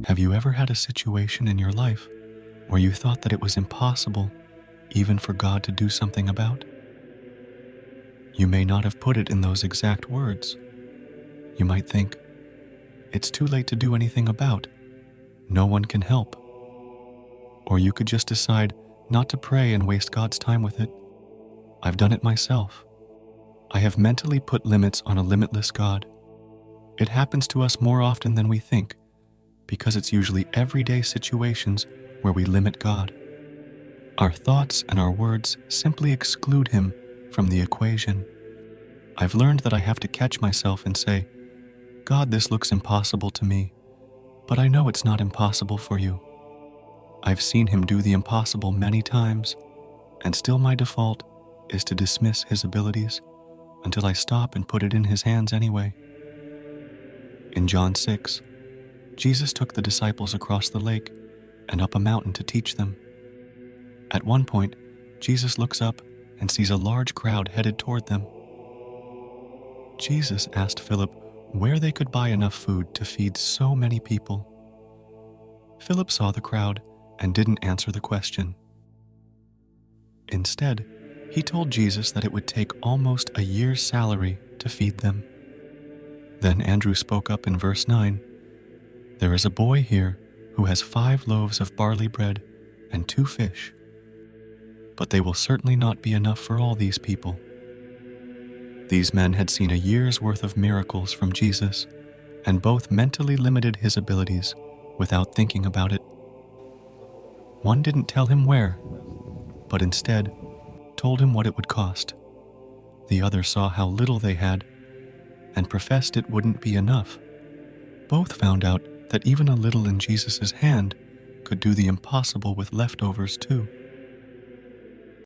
Have you ever had a situation in your life where you thought that it was impossible even for God to do something about? You may not have put it in those exact words. You might think, it's too late to do anything about. No one can help. Or you could just decide not to pray and waste God's time with it. I've done it myself. I have mentally put limits on a limitless God. It happens to us more often than we think, because it's usually everyday situations where we limit God. Our thoughts and our words simply exclude Him from the equation. I've learned that I have to catch myself and say, God, this looks impossible to me, but I know it's not impossible for you. I've seen Him do the impossible many times, and still my default is to dismiss His abilities until I stop and put it in His hands anyway. In John 6, Jesus took the disciples across the lake and up a mountain to teach them. At one point, Jesus looks up and sees a large crowd headed toward them. Jesus asked Philip where they could buy enough food to feed so many people. Philip saw the crowd and didn't answer the question. Instead, he told Jesus that it would take almost a year's salary to feed them. Then Andrew spoke up in verse 9, "There is a boy here who has 5 loaves of barley bread and 2 fish, but they will certainly not be enough for all these people." These men had seen a year's worth of miracles from Jesus, and both mentally limited his abilities without thinking about it. One didn't tell him where, but instead told him what it would cost. The other saw how little they had and professed it wouldn't be enough. Both found out that even a little in Jesus' hand could do the impossible with leftovers too.